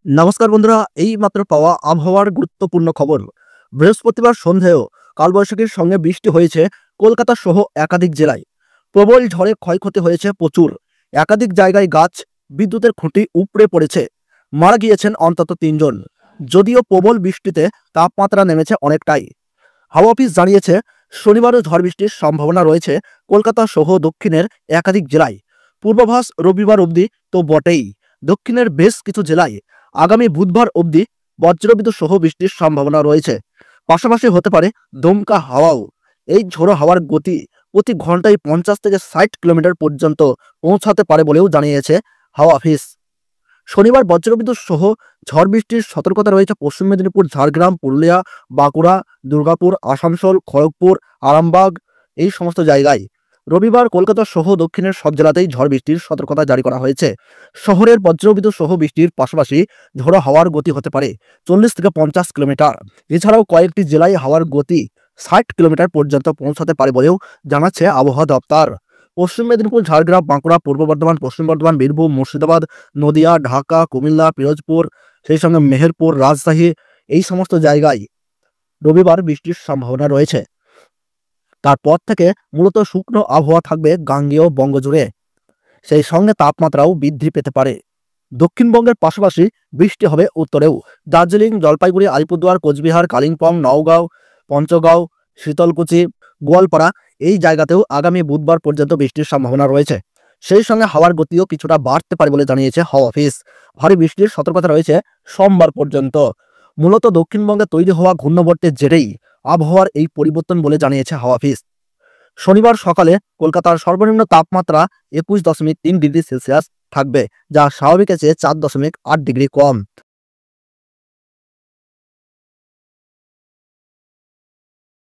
নমস্কার বন্ধুরা, এই মাত্র পাওয়া আবহাওয়ার গুরুত্বপূর্ণ খবর। বৃহস্পতিবার সন্ধেয় কালবৈশাখীর সঙ্গে বৃষ্টি হয়েছে কলকাতা সহ একাধিক জেলায়। প্রবল ঝড়ে ক্ষয়ক্ষতি হয়েছে প্রচুর। একাধিক জায়গায় গাছ, বিদ্যুতের খুঁটি উপড়ে পড়েছে। মারা গিয়েছেন অন্তত ৩ জন। যদিও প্রবল বৃষ্টিতে তাপমাত্রা নেমেছে অনেকটাই। হাওয়া অফিস জানিয়েছে শনিবারও ঝড় বৃষ্টির সম্ভাবনা রয়েছে কলকাতা সহ দক্ষিণের একাধিক জেলায়। পূর্বাভাস রবিবার অবধি তো বটেই, দক্ষিণের বেশ কিছু জেলায় আগামী বুধবার অবধি বজ্রবিদ্যুৎ সহ বৃষ্টির সম্ভাবনা রয়েছে। পাশাপাশি হতে পারে দমকা হাওয়াও। এই ঝোড়ো হাওয়ার গতি প্রতি ঘন্টায় 50 থেকে 60 কিলোমিটার পর্যন্ত পৌঁছাতে পারে বলেও জানিয়েছে হাওয়া অফিস। শনিবার বজ্রবিদ্যুৎ সহ ঝড় বৃষ্টির সতর্কতা রয়েছে পশ্চিম মেদিনীপুর, ঝাড়গ্রাম, পুরুলিয়া, বাঁকুড়া, দুর্গাপুর, আসানসোল, খড়গপুর, আরামবাগ এই সমস্ত জায়গায়। রবিবার কলকাতা সহ দক্ষিণের সব জেলাতেই ঝড় বৃষ্টির সতর্কতা জারি করা হয়েছে। শহরের বজ্রবিদ্যুৎ সহ বৃষ্টির পাশাপাশি ঝোড়ো হাওয়ার গতি হতে পারে 40 থেকে 50 কিলোমিটার। এছাড়াও কয়েকটি জেলায় হাওয়ার গতি 60 কিলোমিটার পর্যন্ত পৌঁছাতে পারে বলেও জানাচ্ছে আবহাওয়া দপ্তর। পশ্চিম মেদিনীপুর, ঝাড়গ্রাম, বাঁকুড়া, পূর্ব বর্ধমান, পশ্চিম বর্ধমান, বীরভূম, মুর্শিদাবাদ, নদিয়া, ঢাকা, কুমিল্লা, পিরোজপুর, সেই সঙ্গে মেহেরপুর, রাজশাহী এই সমস্ত জায়গায় রবিবার বৃষ্টির সম্ভাবনা রয়েছে। তারপর থেকে মূলত শুকনো আবহাওয়া থাকবে গাঙ্গেয় বঙ্গজুড়ে। সেই সঙ্গে তাপমাত্রাও বৃদ্ধি পেতে পারে। দক্ষিণবঙ্গের পাশাপাশি বৃষ্টি হবে উত্তরেও। দার্জিলিং, জলপাইগুড়ি, আলিপুরদুয়ার, কোচবিহার, কালিম্পং, নওগাঁও, পঞ্চগড়, শীতলকুচি, গোয়ালপাড়া এই জায়গাতেও আগামী বুধবার পর্যন্ত বৃষ্টির সম্ভাবনা রয়েছে। সেই সঙ্গে হাওয়ার গতিও কিছুটা বাড়তে পারে বলে জানিয়েছে হাওয়া অফিস। ভারী বৃষ্টির সতর্কতা রয়েছে সোমবার পর্যন্ত। মূলত দক্ষিণবঙ্গে তৈরি হওয়া ঘূর্ণবর্তের জেরেই আবহাওয়ার এই পরিবর্তন বলে জানিয়েছে হাওয়া অফিস। শনিবার সকালে কলকাতার সর্বনিম্ন তাপমাত্রা 21.3 ডিগ্রি সেলসিয়াস থাকবে, যা স্বাভাবিকের চেয়ে 4.8 ডিগ্রি কম।